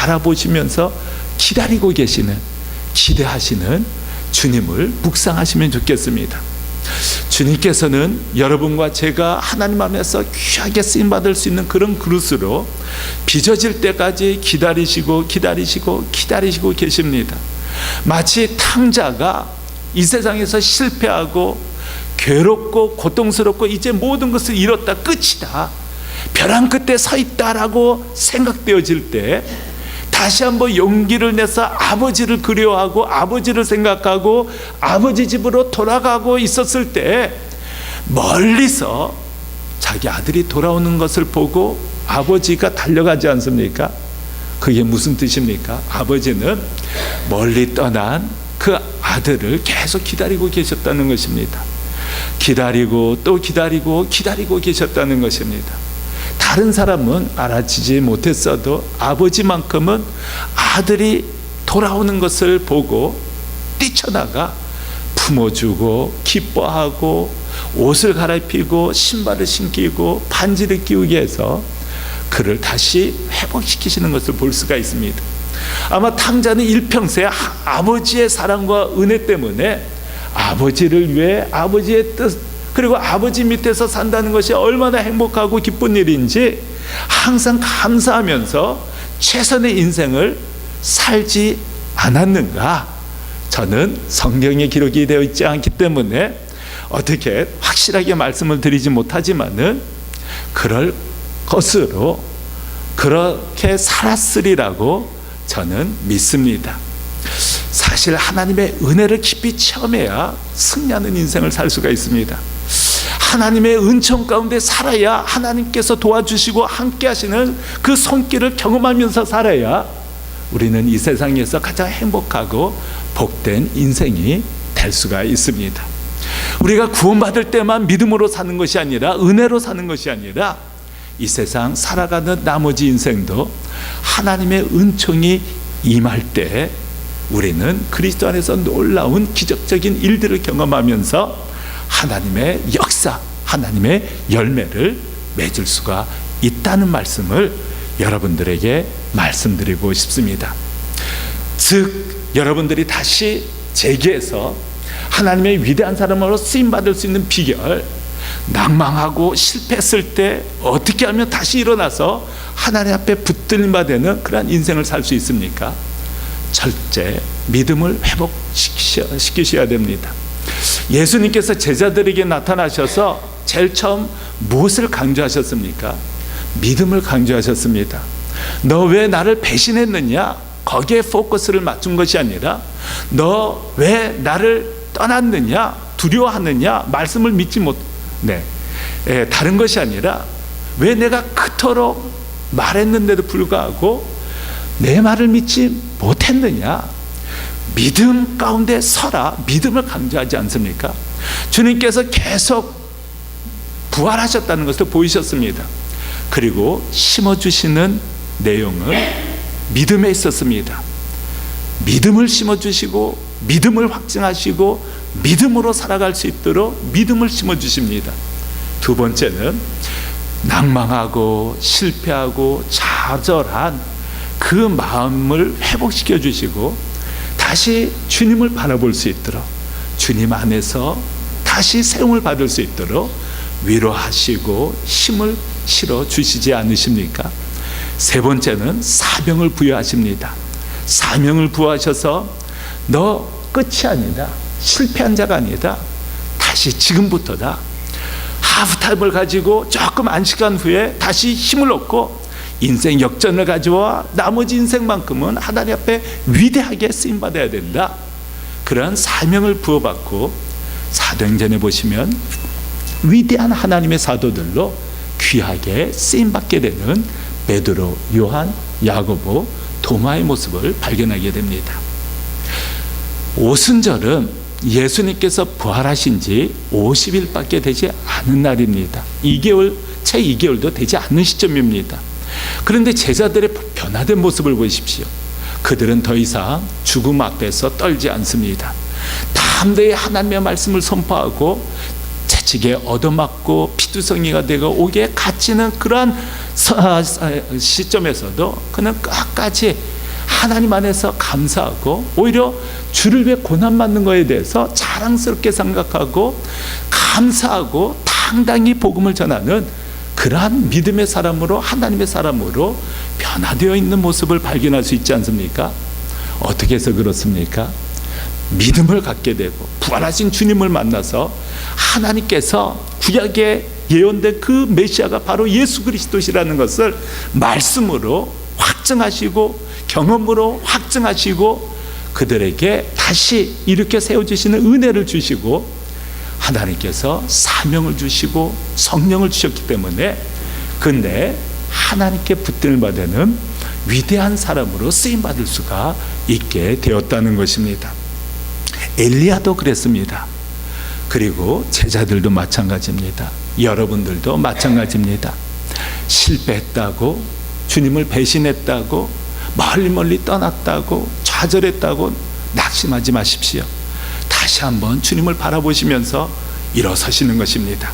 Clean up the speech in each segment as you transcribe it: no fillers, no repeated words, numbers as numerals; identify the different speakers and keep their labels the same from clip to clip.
Speaker 1: 바라보시면서 기다리고 계시는, 기대하시는 주님을 묵상하시면 좋겠습니다. 주님께서는 여러분과 제가 하나님 안에서 귀하게 쓰임받을 수 있는 그런 그릇으로 빚어질 때까지 기다리시고 계십니다. 마치 탕자가 이 세상에서 실패하고 괴롭고 고통스럽고 이제 모든 것을 잃었다, 끝이다, 벼랑 끝에 서 있다라고 생각되어질 때 다시 한번 용기를 내서 아버지를 그리워하고 아버지를 생각하고 아버지 집으로 돌아가고 있었을 때 멀리서 자기 아들이 돌아오는 것을 보고 아버지가 달려가지 않습니까? 그게 무슨 뜻입니까? 아버지는 멀리 떠난 그 아들을 계속 기다리고 계셨다는 것입니다. 기다리고 또 기다리고 계셨다는 것입니다. 다른 사람은 알아채지 못했어도 아버지만큼은 아들이 돌아오는 것을 보고 뛰쳐나가 품어주고 기뻐하고 옷을 갈아입히고 신발을 신기고 반지를 끼우게 해서 그를 다시 회복시키시는 것을 볼 수가 있습니다. 아마 탕자는 일평생 아버지의 사랑과 은혜 때문에 아버지를 위해 아버지의 뜻, 그리고 아버지 밑에서 산다는 것이 얼마나 행복하고 기쁜 일인지 항상 감사하면서 최선의 인생을 살지 않았는가? 저는 성경에 기록이 되어 있지 않기 때문에 어떻게 확실하게 말씀을 드리지 못하지만은 그럴 것으로 그렇게 살았으리라고 저는 믿습니다. 사실 하나님의 은혜를 깊이 체험해야 승리하는 인생을 살 수가 있습니다. 하나님의 은총 가운데 살아야 하나님께서 도와주시고 함께 하시는 그 손길을 경험하면서 살아야 우리는 이 세상에서 가장 행복하고 복된 인생이 될 수가 있습니다. 우리가 구원받을 때만 믿음으로 사는 것이 아니라, 은혜로 사는 것이 아니라 이 세상 살아가는 나머지 인생도 하나님의 은총이 임할 때 우리는 그리스도 안에서 놀라운 기적적인 일들을 경험하면서 하나님의 역사, 하나님의 열매를 맺을 수가 있다는 말씀을 여러분들에게 말씀드리고 싶습니다. 즉 여러분들이 다시 재기해서 하나님의 위대한 사람으로 쓰임받을 수 있는 비결, 낭망하고 실패했을 때 어떻게 하면 다시 일어나서 하나님 앞에 붙들림 받는 그런 인생을 살 수 있습니까? 철저히 믿음을 회복시키셔야 됩니다. 예수님께서 제자들에게 나타나셔서 제일 처음 무엇을 강조하셨습니까? 믿음을 강조하셨습니다. 너 왜 나를 배신했느냐? 거기에 포커스를 맞춘 것이 아니라 너 왜 나를 떠났느냐? 두려워하느냐? 말씀을 믿지 못, 다른 것이 아니라 왜 내가 그토록 말했는데도 불구하고 내 말을 믿지 못했느냐? 믿음 가운데 서라. 믿음을 강조하지 않습니까? 주님께서 계속 부활하셨다는 것을 보이셨습니다. 그리고 심어주시는 내용은 믿음에 있었습니다. 믿음을 심어주시고 믿음을 확증하시고 믿음으로 살아갈 수 있도록 믿음을 심어주십니다. 두 번째는 낭망하고 실패하고 좌절한 그 마음을 회복시켜 주시고 다시 주님을 바라볼 수 있도록, 주님 안에서 다시 세움을 받을 수 있도록 위로하시고 힘을 실어 주시지 않으십니까? 세 번째는 사명을 부여하십니다. 사명을 부여하셔서 너 끝이 아니다, 실패한 자가 아니다, 다시 지금부터다. 하프타임을 가지고 조금 안식한 후에 다시 힘을 얻고 인생 역전을 가져와 나머지 인생만큼은 하나님 앞에 위대하게 쓰임받아야 된다. 그런 사명을 부여받고 사도행전에 보시면 위대한 하나님의 사도들로 귀하게 쓰임받게 되는 베드로, 요한, 야고보, 도마의 모습을 발견하게 됩니다. 오순절은 예수님께서 부활하신 지 50일밖에 되지 않은 날입니다. 2개월, 채 2개월도 되지 않는 시점입니다. 그런데 제자들의 변화된 모습을 보십시오. 그들은 더 이상 죽음 앞에서 떨지 않습니다. 담대히 하나님의 말씀을 선포하고 채찍에 얻어맞고 피투성이가 되고 옥에 갇히는 그러한 시점에서도 그는 끝까지 하나님 안에서 감사하고 오히려 주를 위해 고난받는 것에 대해서 자랑스럽게 생각하고 감사하고 당당히 복음을 전하는 그러한 믿음의 사람으로, 하나님의 사람으로 변화되어 있는 모습을 발견할 수 있지 않습니까? 어떻게 해서 그렇습니까? 믿음을 갖게 되고 부활하신 주님을 만나서 하나님께서 구약에 예언된 그 메시아가 바로 예수 그리스도시라는 것을 말씀으로 확증하시고 경험으로 확증하시고 그들에게 다시 일으켜 세워주시는 은혜를 주시고 하나님께서 사명을 주시고 성령을 주셨기 때문에 근데 하나님께 붙들림 받는 위대한 사람으로 쓰임받을 수가 있게 되었다는 것입니다. 엘리야도 그랬습니다. 그리고 제자들도 마찬가지입니다. 여러분들도 마찬가지입니다. 실패했다고, 주님을 배신했다고, 멀리 떠났다고, 좌절했다고 낙심하지 마십시오. 다시 한번 주님을 바라보시면서 일어서시는 것입니다.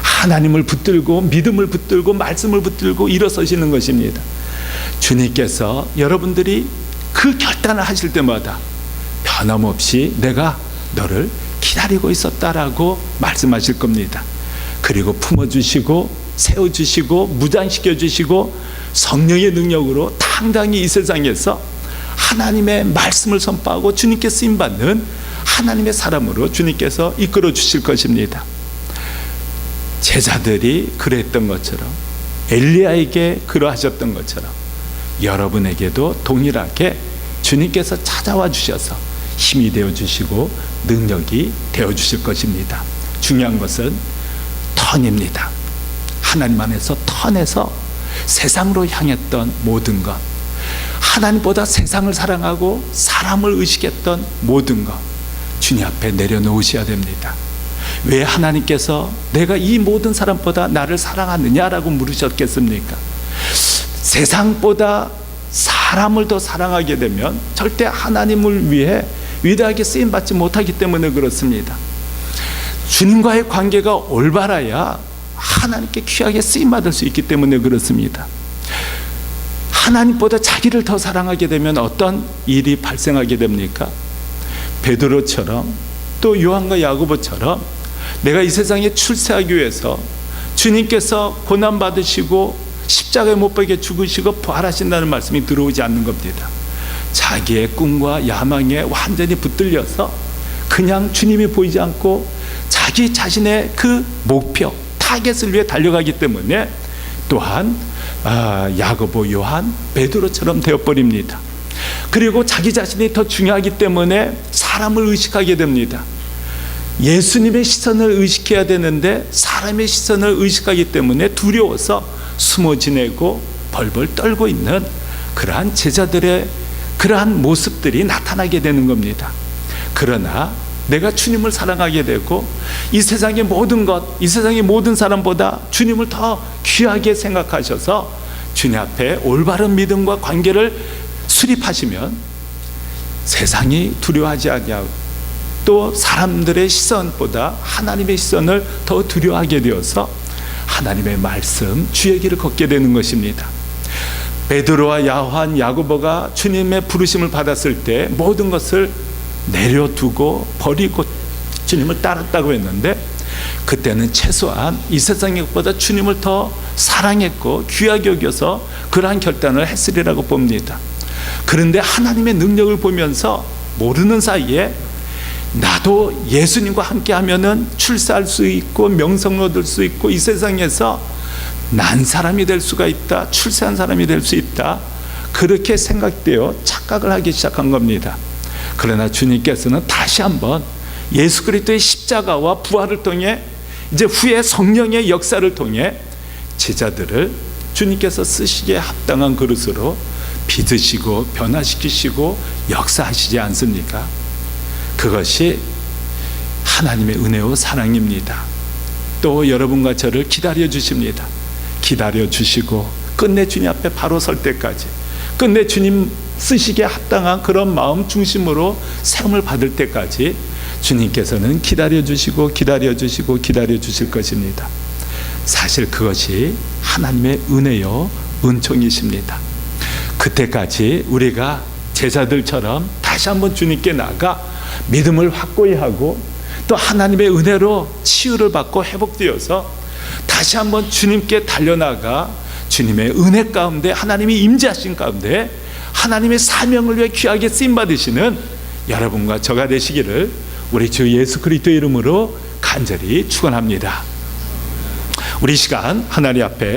Speaker 1: 하나님을 붙들고 믿음을 붙들고 말씀을 붙들고 일어서시는 것입니다. 주님께서 여러분들이 그 결단을 하실 때마다 변함없이 내가 너를 기다리고 있었다라고 말씀하실 겁니다. 그리고 품어주시고 세워주시고 무장시켜주시고 성령의 능력으로 당당히 이 세상에서 하나님의 말씀을 선포하고 주님께 쓰임받는 하나님의 사람으로 주님께서 이끌어 주실 것입니다. 제자들이 그랬던 것처럼 엘리야에게 그러하셨던 것처럼 여러분에게도 동일하게 주님께서 찾아와 주셔서 힘이 되어주시고 능력이 되어주실 것입니다. 중요한 것은 턴입니다. 하나님 안에서 턴에서 세상으로 향했던 모든 것, 하나님보다 세상을 사랑하고 사람을 의식했던 모든 것 주님 앞에 내려놓으셔야 됩니다. 왜 하나님께서 내가 이 모든 사람보다 나를 사랑하느냐라고 물으셨겠습니까? 세상보다 사람을 더 사랑하게 되면 절대 하나님을 위해 위대하게 쓰임받지 못하기 때문에 그렇습니다. 주님과의 관계가 올바라야 하나님께 귀하게 쓰임받을 수 있기 때문에 그렇습니다. 하나님보다 자기를 더 사랑하게 되면 어떤 일이 발생하게 됩니까? 베드로처럼 또 요한과 야고보처럼 내가 이 세상에 출세하기 위해서 주님께서 고난받으시고 십자가에 못 박혀 죽으시고 부활하신다는 말씀이 들어오지 않는 겁니다. 자기의 꿈과 야망에 완전히 붙들려서 그냥 주님이 보이지 않고 자기 자신의 그 목표, 타겟을 위해 달려가기 때문에 또한 야고보, 요한, 베드로처럼 되어버립니다. 그리고 자기 자신이 더 중요하기 때문에 사람을 의식하게 됩니다. 예수님의 시선을 의식해야 되는데 사람의 시선을 의식하기 때문에 두려워서 숨어 지내고 벌벌 떨고 있는 그러한 제자들의 그러한 모습들이 나타나게 되는 겁니다. 그러나 내가 주님을 사랑하게 되고 이 세상의 모든 것, 이 세상의 모든 사람보다 주님을 더 귀하게 생각하셔서 주님 앞에 올바른 믿음과 관계를 수립하시면 세상이 두려워하지 아니하고 또 사람들의 시선보다 하나님의 시선을 더 두려워하게 되어서 하나님의 말씀, 주의 길을 걷게 되는 것입니다. 베드로와 요한, 야고보가 주님의 부르심을 받았을 때 모든 것을 내려두고 버리고 주님을 따랐다고 했는데 그때는 최소한 이 세상의 것보다 주님을 더 사랑했고 귀하게 여겨서 그러한 결단을 했으리라고 봅니다. 그런데 하나님의 능력을 보면서 모르는 사이에 나도 예수님과 함께 하면은 출세할 수 있고 명성을 얻을 수 있고 이 세상에서 난 사람이 될 수가 있다, 출세한 사람이 될 수 있다, 그렇게 생각되어 착각을 하기 시작한 겁니다. 그러나 주님께서는 다시 한번 예수 그리스도의 십자가와 부활을 통해 이제 후에 성령의 역사를 통해 제자들을 주님께서 쓰시기에 합당한 그릇으로 빚으시고 변화시키시고 역사하시지 않습니까? 그것이 하나님의 은혜와 사랑입니다. 또 여러분과 저를 기다려 주십니다. 기다려 주시고 끝내 주님 앞에 바로 설 때까지, 끝내 주님 쓰시기에 합당한 그런 마음 중심으로 세움을 받을 때까지 주님께서는 기다려 주시고 기다려 주시고 기다려 주실 것입니다. 사실 그것이 하나님의 은혜요 은총이십니다. 그때까지 우리가 제자들처럼 다시 한번 주님께 나가 믿음을 확고히 하고 또 하나님의 은혜로 치유를 받고 회복되어서 다시 한번 주님께 달려나가 주님의 은혜 가운데 하나님이 임재하신 가운데 하나님의 사명을 위해 귀하게 쓰임받으시는 여러분과 저가 되시기를 우리 주 예수 그리스도의 이름으로 간절히 축원합니다. 우리 시간 하나님 앞에